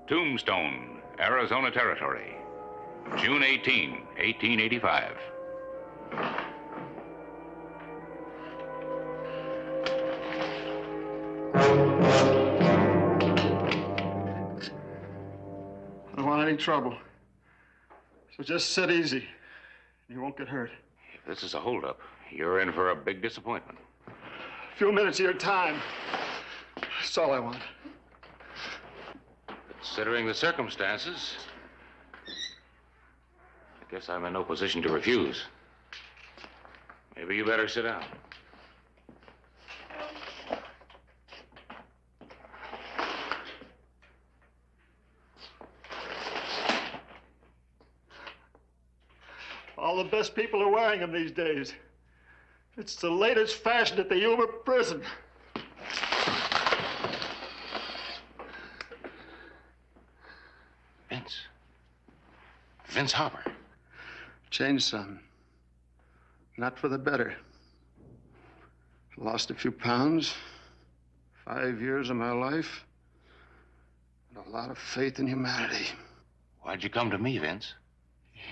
Tombstone, Arizona Territory, June 18, 1885. I don't want any trouble. So just sit easy. You won't get hurt. If this is a holdup, you're in for a big disappointment. A few minutes of your time. That's all I want. Considering the circumstances, I guess I'm in no position to refuse. Maybe you better sit down. All the best people are wearing them these days. It's the latest fashion at the Yuma prison. Vince Harper. Changed some. Not for the better. Lost a few pounds. 5 years of my life. And a lot of faith in humanity. Why'd you come to me, Vince?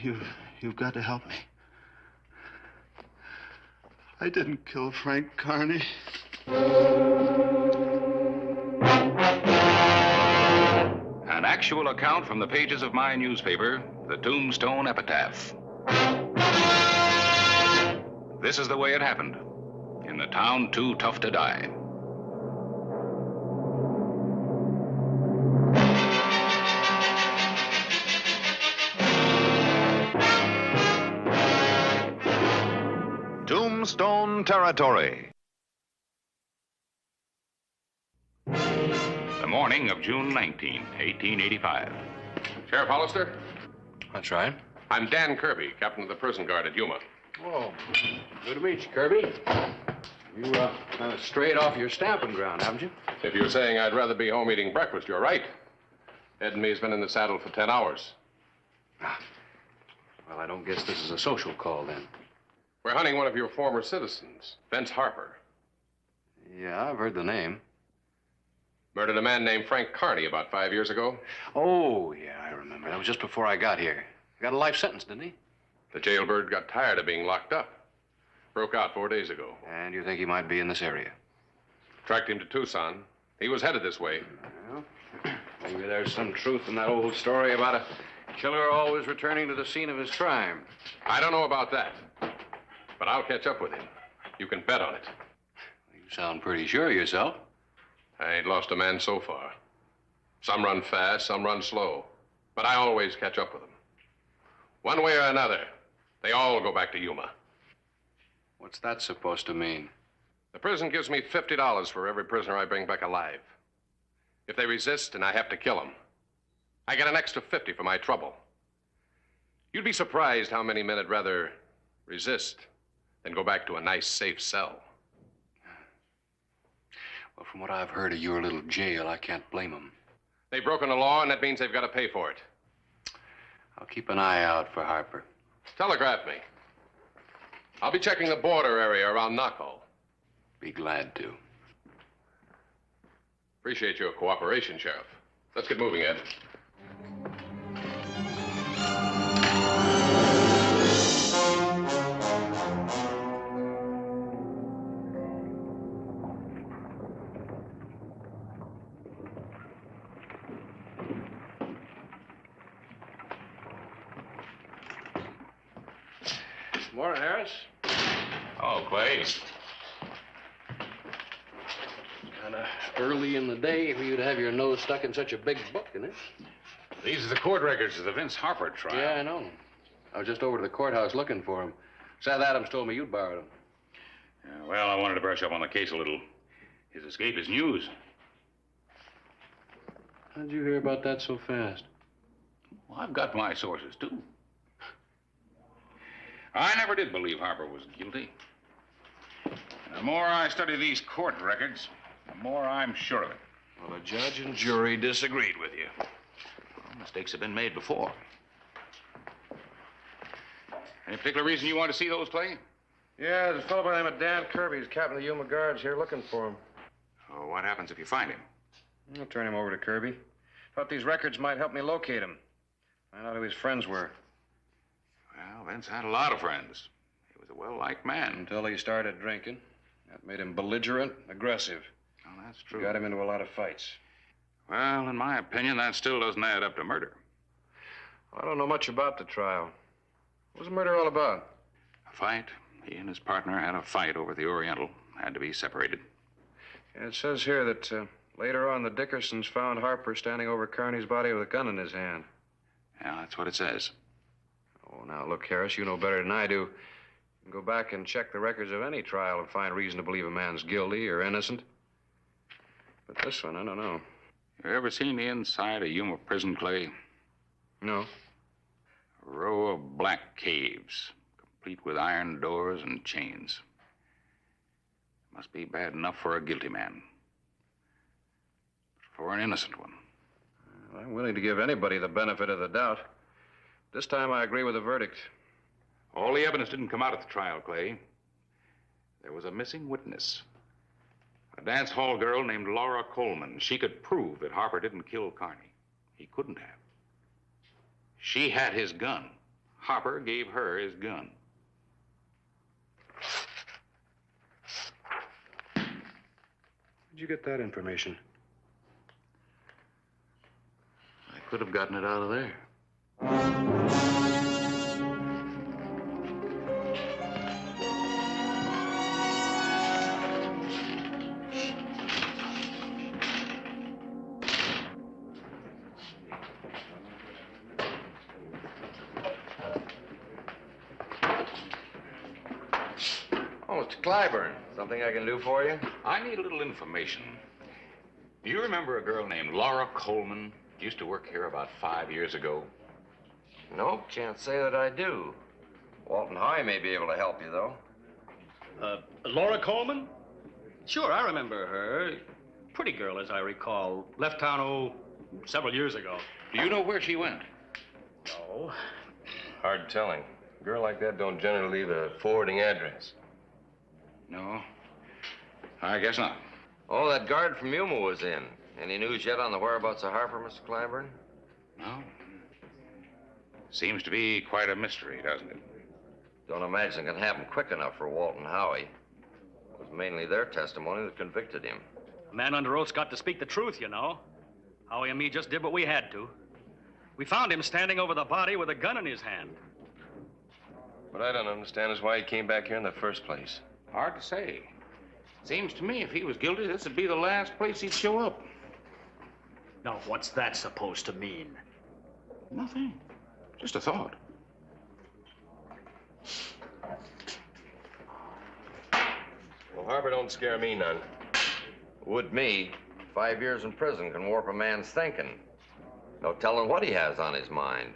You've got to help me. I didn't kill Frank Carney. An actual account from the pages of my newspaper, the Tombstone Epitaph. This is the way it happened, in the town too tough to die. Tombstone Territory. The morning of June 19, 1885. Sheriff Hollister? That's right. I'm Dan Kirby, captain of the prison guard at Yuma. Oh, good to meet you, Kirby. You kind of strayed off your stamping ground, haven't you? If you're saying I'd rather be home eating breakfast, you're right. Ed and me's been in the saddle for 10 hours. Well, I don't guess this is a social call, then. We're hunting one of your former citizens, Vince Harper. Yeah, I've heard the name. Murdered a man named Frank Carney about 5 years ago. Oh, yeah, I remember. That was just before I got here. He got a life sentence, didn't he? The jailbird got tired of being locked up. Broke out 4 days ago. And you think he might be in this area? Tracked him to Tucson. He was headed this way. Well, maybe there's some truth in that old story about a killer always returning to the scene of his crime. I don't know about that. But I'll catch up with him. You can bet on it. You sound pretty sure of yourself. I ain't lost a man so far. Some run fast, some run slow. But I always catch up with them. One way or another, they all go back to Yuma. What's that supposed to mean? The prison gives me $50 for every prisoner I bring back alive. If they resist and I have to kill them, I get an extra 50 for my trouble. You'd be surprised how many men would rather resist than go back to a nice, safe cell. Well, from what I've heard of your little jail, I can't blame them. They've broken the law, and that means they've got to pay for it. I'll keep an eye out for Harper. Telegraph me. I'll be checking the border area around Knockall. Be glad to. Appreciate your cooperation, Sheriff. Let's get moving, Ed. Morning, Harris. Oh, Clay. Kind of early in the day for you to have your nose stuck in such a big book, isn't it? These are the court records of the Vince Harper trial. Yeah, I know. I was just over to the courthouse looking for them. Seth Adams told me you'd borrowed them. Yeah, well, I wanted to brush up on the case a little. His escape is news. How'd you hear about that so fast? Well, I've got my sources, too. I never did believe Harper was guilty. The more I study these court records, the more I'm sure of it. Well, the judge and jury disagreed with you. Well, mistakes have been made before. Any particular reason you want to see those, Clay? Yeah, there's a fellow by the name of Dan Kirby. He's captain of the Yuma Guards here looking for him. Oh, what happens if you find him? I'll turn him over to Kirby. Thought these records might help me locate him. Find out who his friends were. Well, Vince had a lot of friends. He was a well-liked man. Until he started drinking. That made him belligerent, aggressive. Oh, that's true. Got him into a lot of fights. Well, in my opinion, that still doesn't add up to murder. I don't know much about the trial. What was the murder all about? A fight. He and his partner had a fight over the Oriental. Had to be separated. And it says here that later on the Dickersons found Harper standing over Kearney's body with a gun in his hand. Yeah, that's what it says. Oh, now, look, Harris, you know better than I do. You can go back and check the records of any trial and find reason to believe a man's guilty or innocent. But this one, I don't know. You ever seen the inside of Yuma prison, Clay? No. A row of black caves, complete with iron doors and chains. Must be bad enough for a guilty man. But for an innocent one. Well, I'm willing to give anybody the benefit of the doubt. This time I agree with the verdict. All the evidence didn't come out at the trial, Clay. There was a missing witness. A dance hall girl named Laura Coleman. She could prove that Harper didn't kill Kearney. He couldn't have. She had his gun. Harper gave her his gun. Where'd you get that information? I could have gotten it out of there. Oh, Mr. Clyburn, something I can do for you? I need a little information. Do you remember a girl named Laura Coleman? Used to work here about 5 years ago. Nope, can't say that I do. Walton Hoy may be able to help you, though. Laura Coleman? Sure, I remember her. Pretty girl, as I recall. Left town, several years ago. Do you know where she went? No. Hard telling. A girl like that don't generally leave a forwarding address. No. I guess not. Oh, that guard from Yuma was in. Any news yet on the whereabouts of Harper, Mr. Clyburn? No. Seems to be quite a mystery, doesn't it? Don't imagine it can happen quick enough for Walton Howie. It was mainly their testimony that convicted him. A man under oath's got to speak the truth, you know. Howie and me just did what we had to. We found him standing over the body with a gun in his hand. What I don't understand is why he came back here in the first place. Hard to say. Seems to me if he was guilty, this would be the last place he'd show up. Now, what's that supposed to mean? Nothing. Just a thought. Well, Harper don't scare me none. Would me. 5 years in prison can warp a man's thinking. No telling what he has on his mind.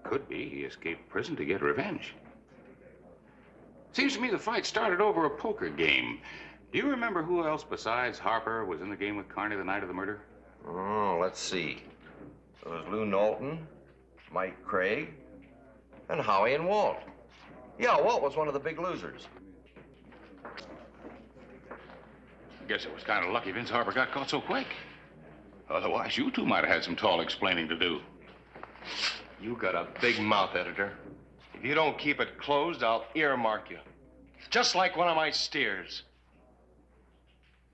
Could be he escaped prison to get revenge. Seems to me the fight started over a poker game. Do you remember who else besides Harper was in the game with Kearney the night of the murder? Oh, let's see. There was Lou Knowlton, Mike Craig, and Howie and Walt. Yeah, Walt was one of the big losers. I guess it was kind of lucky Vince Harper got caught so quick. Otherwise, you two might have had some tall explaining to do. You got a big mouth, editor. If you don't keep it closed, I'll earmark you. Just like one of my steers.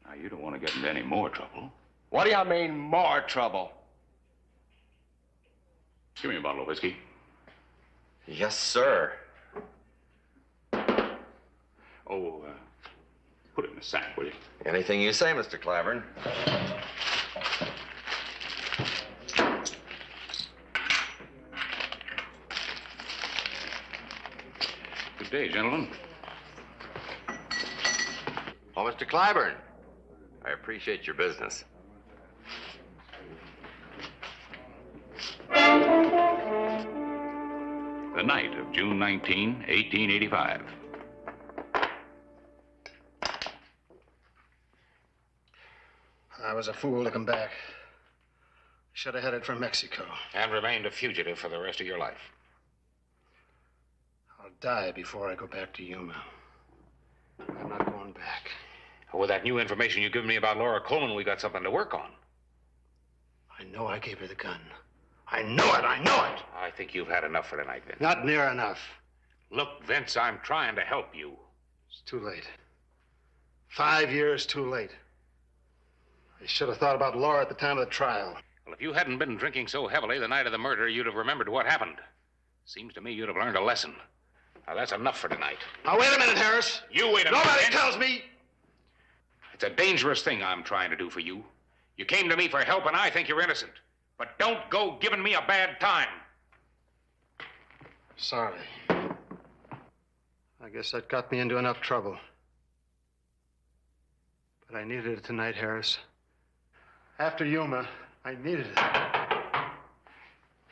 Now, you don't want to get into any more trouble. What do you mean, more trouble? Give me a bottle of whiskey. Yes, sir. Oh, put it in the sack, will you? Anything you say, Mr. Clyburn. Good day, gentlemen. Oh, Mr. Clyburn, I appreciate your business. The night of June 19, 1885. I was a fool to come back. Should have headed for Mexico. And remained a fugitive for the rest of your life. I'll die before I go back to Yuma. I'm not going back. With that new information you've given me about Laura Coleman, we got something to work on. I know I gave her the gun. I know it, I know it! I think you've had enough for tonight, Vince. Not near enough. Look, Vince, I'm trying to help you. It's too late. 5 years too late. I should have thought about Laura at the time of the trial. Well, if you hadn't been drinking so heavily the night of the murder, you'd have remembered what happened. Seems to me you'd have learned a lesson. Now, that's enough for tonight. Now, wait a minute, Harris. You wait a minute. Nobody Vince. tells me. It's a dangerous thing I'm trying to do for you. You came to me for help, and I think you're innocent. But don't go giving me a bad time. Sorry. I guess that got me into enough trouble. But I needed it tonight, Harris. After Yuma, I needed it.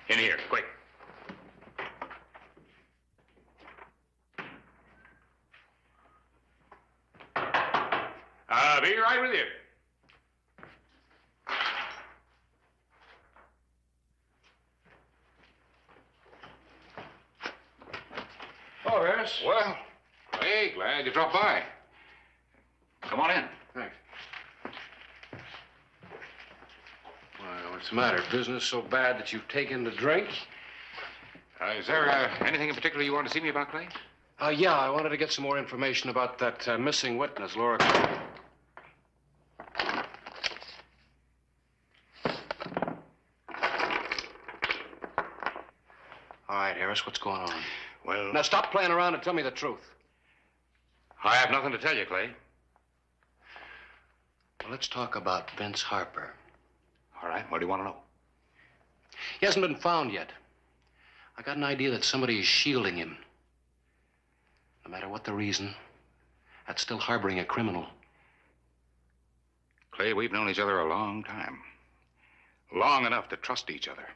In here, quick. I'll be right with you. Oh, Harris. Well, hey, glad you dropped by. Come on in. Thanks. Well, what's the matter? Business so bad that you've taken to drink? Is there anything in particular you want to see me about, Clay? Yeah, I wanted to get some more information about that missing witness, Laura. All right, Harris, what's going on? Well, Now, stop playing around and tell me the truth. I have nothing to tell you, Clay. Well, let's talk about Vince Harper. All right, what do you want to know? He hasn't been found yet. I got an idea that somebody is shielding him. No matter what the reason, that's still harboring a criminal. Clay, we've known each other a long time. Long enough to trust each other.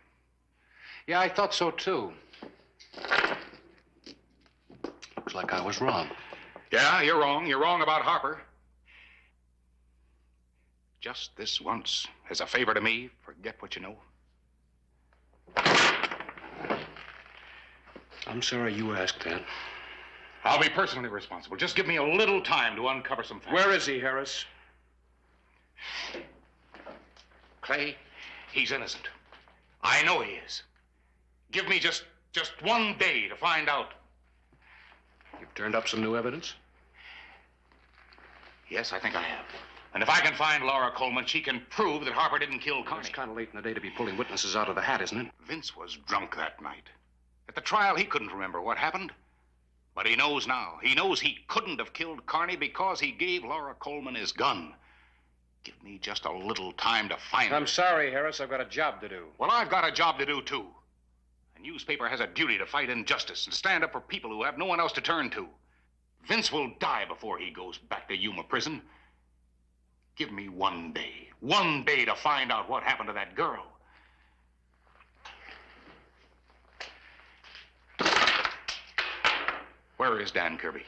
Yeah, I thought so, too. Looks like I was wrong. Yeah, you're wrong. You're wrong about Harper. Just this once, as a favor to me, forget what you know. I'm sorry you asked that. I'll be personally responsible. Just give me a little time to uncover some facts. Where is he, Harris? Clay, he's innocent. I know he is. Give me just 1 day to find out. You've turned up some new evidence? Yes, I think I have. And if I can find Laura Coleman, she can prove that Harper didn't kill Carney. It's kind of late in the day to be pulling witnesses out of the hat, isn't it? Vince was drunk that night. At the trial, he couldn't remember what happened. But he knows now. He knows he couldn't have killed Carney because he gave Laura Coleman his gun. Give me just a little time to find her. I'm sorry, Harris. I've got a job to do. Well, I've got a job to do, too. A newspaper has a duty to fight injustice and stand up for people who have no one else to turn to. Vince will die before he goes back to Yuma prison. Give me 1 day. 1 day to find out what happened to that girl. Where is Dan Kirby?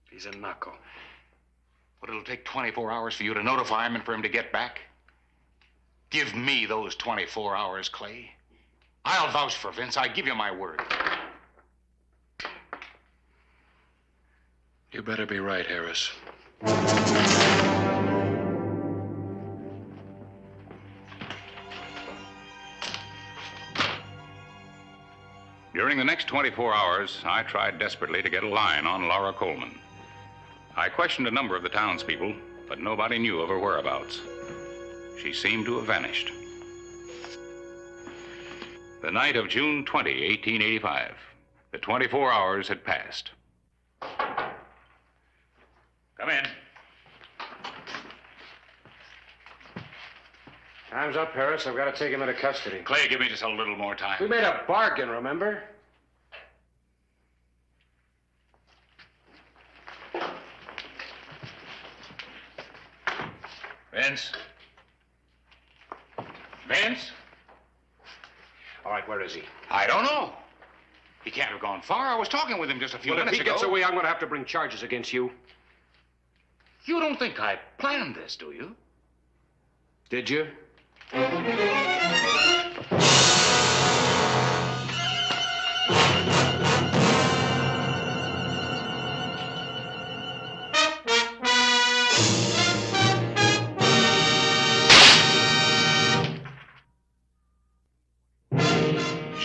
He's in Naco. But it'll take 24 hours for you to notify him and for him to get back. Give me those 24 hours, Clay. I'll vouch for Vince. I give you my word. You better be right, Harris. During the next 24 hours, I tried desperately to get a line on Laura Coleman. I questioned a number of the townspeople, but nobody knew of her whereabouts. She seemed to have vanished. The night of June 20, 1885. The 24 hours had passed. Come in. Time's up, Harris. I've got to take him into custody. Clay, give me just a little more time. We made a bargain, remember? Vince? Vince? All right, where is he? I don't know. He can't have gone far. I was talking with him just a few Well, if minutes he ago. gets away, I'm going to have to bring charges against you. You don't think I planned this, do you? Did you?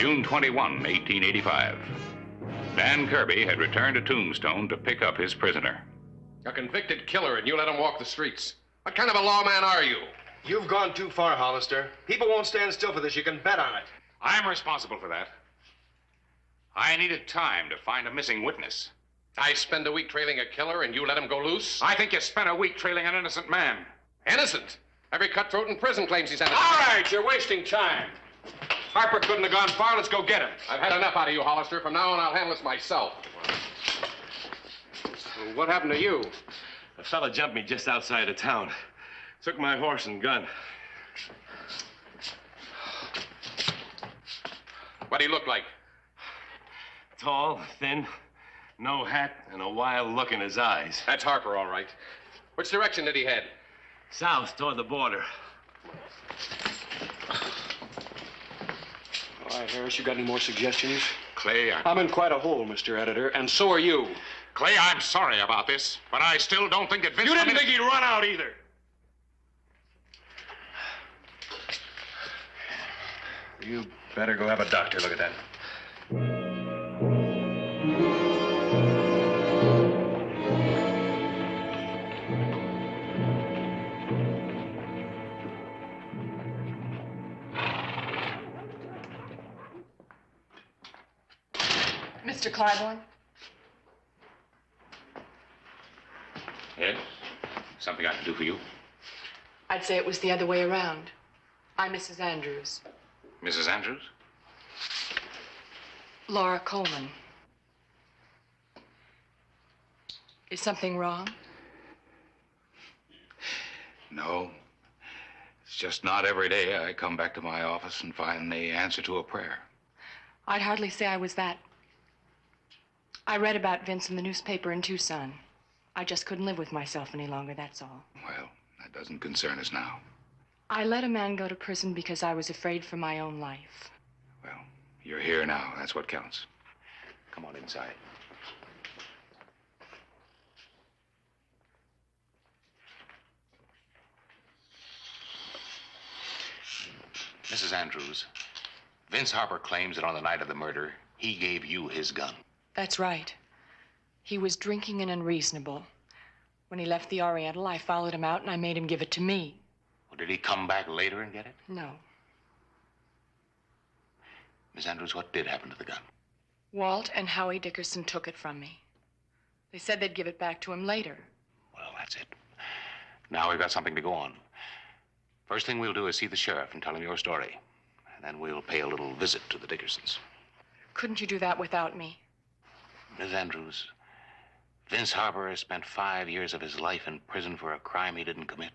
June 21, 1885. Dan Kirby had returned to Tombstone to pick up his prisoner. A convicted killer, and you let him walk the streets. What kind of a lawman are you? You've gone too far, Hollister. People won't stand still for this. You can bet on it. I'm responsible for that. I needed time to find a missing witness. I spend a week trailing a killer, and you let him go loose? I think you spent a week trailing an innocent man. Innocent? Every cutthroat in prison claims he's innocent. All right, you're wasting time. Harper couldn't have gone far. Let's go get him. I've had enough out of you, Hollister. From now on, I'll handle this myself. Well, what happened to you? A fella jumped me just outside of town. Took my horse and gun. What do you look like? Tall, thin, no hat, and a wild look in his eyes. That's Harper, all right. Which direction did he head? South, toward the border. All right, Harris, you got any more suggestions? Clay, I'm in quite a hole, Mr. Editor, and so are you. Clay, I'm sorry about this, but I still don't think that Vince... You didn't think he'd run out either. You better go have a doctor look at that. Mr. Claiborne? Yes? Something I can do for you? I'd say it was the other way around. I'm Mrs. Andrews. Mrs. Andrews? Laura Coleman. Is something wrong? No. It's just not every day I come back to my office and find the answer to a prayer. I'd hardly say I was that. I read about Vince in the newspaper in Tucson. I just couldn't live with myself any longer, that's all. Well, that doesn't concern us now. I let a man go to prison because I was afraid for my own life. Well, you're here now. That's what counts. Come on inside. Mrs. Andrews, Vince Harper claims that on the night of the murder, he gave you his gun. That's right. He was drinking and unreasonable. When he left the Oriental, I followed him out and I made him give it to me. Well, did he come back later and get it? No. Miss Andrews, what did happen to the gun? Walt and Howie Dickerson took it from me. They said they'd give it back to him later. Well, that's it. Now we've got something to go on. First thing we'll do is see the sheriff and tell him your story. And then we'll pay a little visit to the Dickersons. Couldn't you do that without me? Miss Andrews, Vince Harper has spent 5 years of his life in prison for a crime he didn't commit.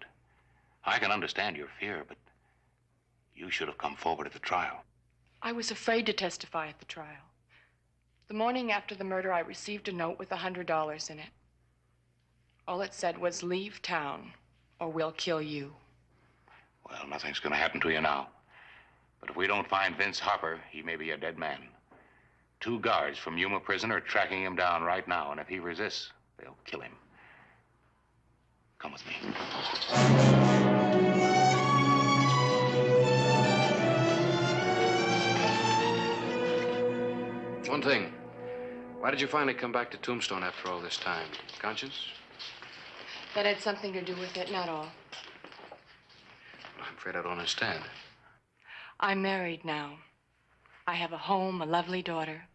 I can understand your fear, but you should have come forward at the trial. I was afraid to testify at the trial. The morning after the murder, I received a note with $100 in it. All it said was, "Leave town, or we'll kill you." Well, nothing's going to happen to you now. But if we don't find Vince Harper, he may be a dead man. 2 guards from Yuma Prison are tracking him down right now, and if he resists, they'll kill him. Come with me. One thing. Why did you finally come back to Tombstone after all this time? Conscience? That had something to do with it, not all. I'm afraid I don't understand. I'm married now. I have a home, a lovely daughter.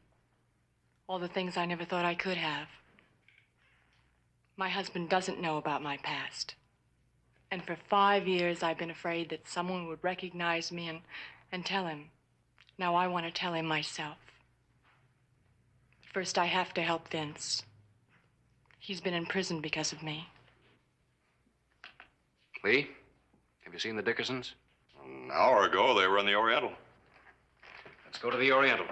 All the things I never thought I could have. My husband doesn't know about my past. And for 5 years, I've been afraid that someone would recognize me and tell him. Now I want to tell him myself. First, I have to help Vince. He's been in prison because of me. Lee, have you seen the Dickersons? An hour ago, they were in the Oriental. Let's go to the Oriental.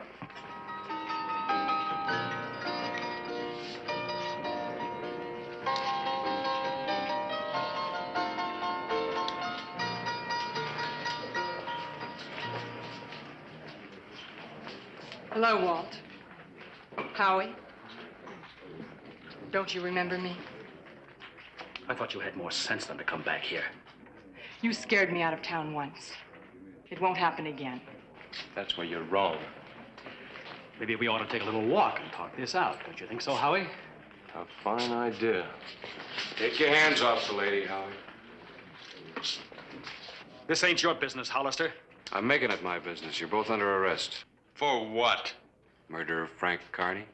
Hello, Walt. Howie. Don't you remember me? I thought you had more sense than to come back here. You scared me out of town once. It won't happen again. That's where you're wrong. Maybe we ought to take a little walk and talk this out. Don't you think so, Howie? A fine idea. Take your hands off the lady, Howie. This ain't your business, Hollister. I'm making it my business. You're both under arrest. For what? Murder of Frank Carney.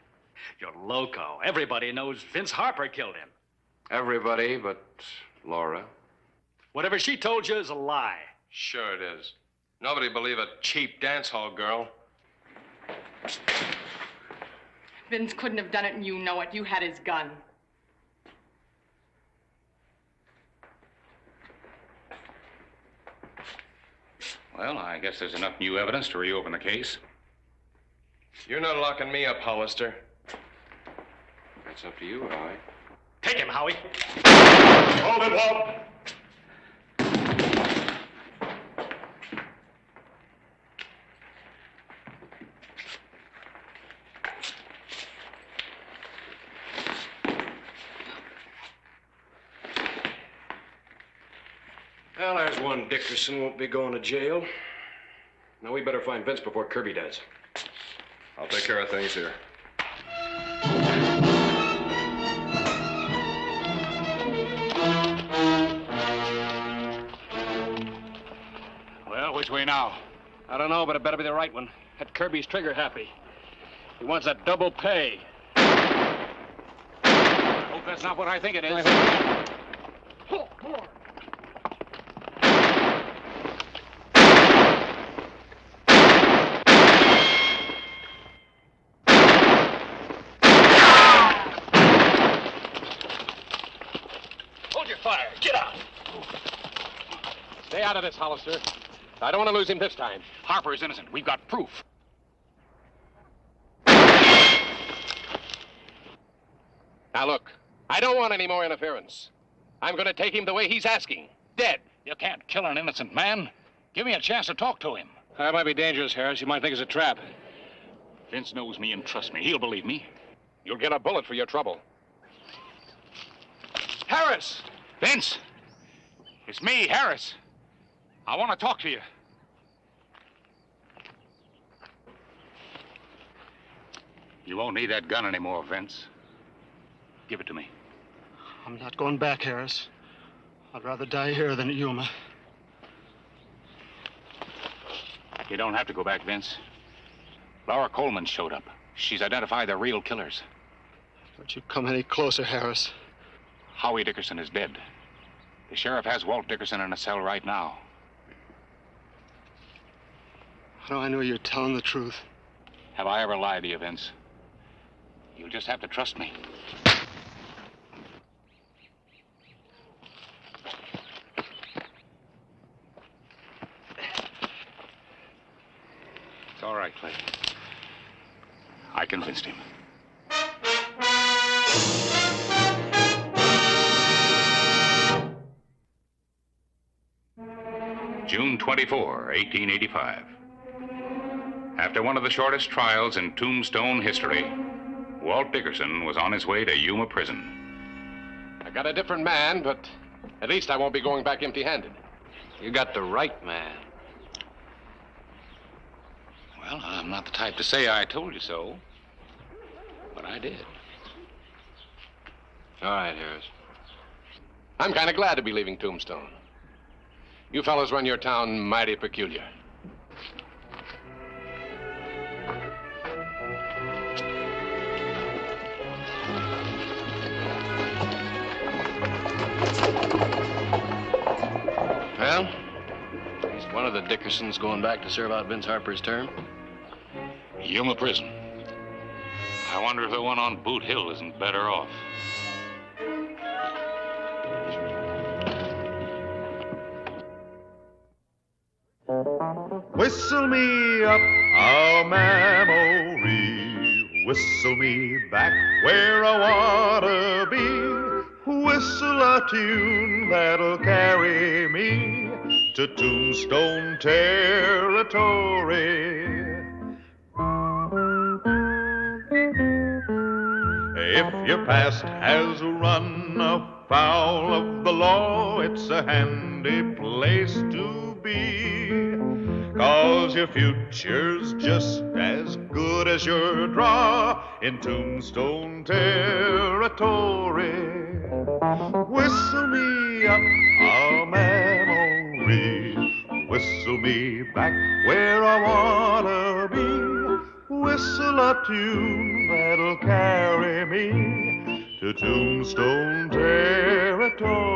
You're loco. Everybody knows Vince Harper killed him. Everybody but Laura. Whatever she told you is a lie. Sure it is. Nobody believe a cheap dance hall girl. Vince couldn't have done it, and you know it. You had his gun. Well, I guess there's enough new evidence to reopen the case. You're not locking me up, Hollister. That's up to you, Howie. Take him, Howie. Hold it, Walt. Well, there's one Dickerson won't be going to jail. Now, we better find Vince before Kirby does. I'll take care of things here. Well, which way now? I don't know, but it better be the right one. That Kirby's trigger happy. He wants that double pay. I hope that's not what I think it is. Fire. Get out. Stay out of this, Hollister. I don't want to lose him this time. Harper is innocent. We've got proof. Now, look, I don't want any more interference. I'm going to take him the way he's asking. Dead. You can't kill an innocent man. Give me a chance to talk to him. That might be dangerous, Harris. You might think it's a trap. Vince knows me and trusts me. He'll believe me. You'll get a bullet for your trouble. Harris! Vince! It's me, Harris. I want to talk to you. You won't need that gun anymore, Vince. Give it to me. I'm not going back, Harris. I'd rather die here than at Yuma. You don't have to go back, Vince. Laura Coleman showed up. She's identified the real killers. Don't you come any closer, Harris. Howie Dickerson is dead. The sheriff has Walt Dickerson in a cell right now. How do I know you're telling the truth? Have I ever lied to you, Vince? You'll just have to trust me. It's all right, Clay. I convinced him. June 24, 1885. After one of the shortest trials in Tombstone history, Walt Dickerson was on his way to Yuma Prison. I got a different man, but at least I won't be going back empty-handed. You got the right man. Well, I'm not the type to say I told you so, but I did. All right, Harris. I'm kind of glad to be leaving Tombstone. You fellas run your town mighty peculiar. Well, at least one of the Dickersons going back to serve out Vince Harper's term. Yuma Prison. I wonder if the one on Boot Hill isn't better off. Whistle me up a memory, whistle me back where I wanna be, whistle a tune that'll carry me to Tombstone territory. If your past has run afoul of the law, it's a handy place to be, 'cause your future's just as good as your draw in Tombstone territory. Whistle me up a memory, whistle me back where I wanna be. Whistle a tune that'll carry me to Tombstone territory.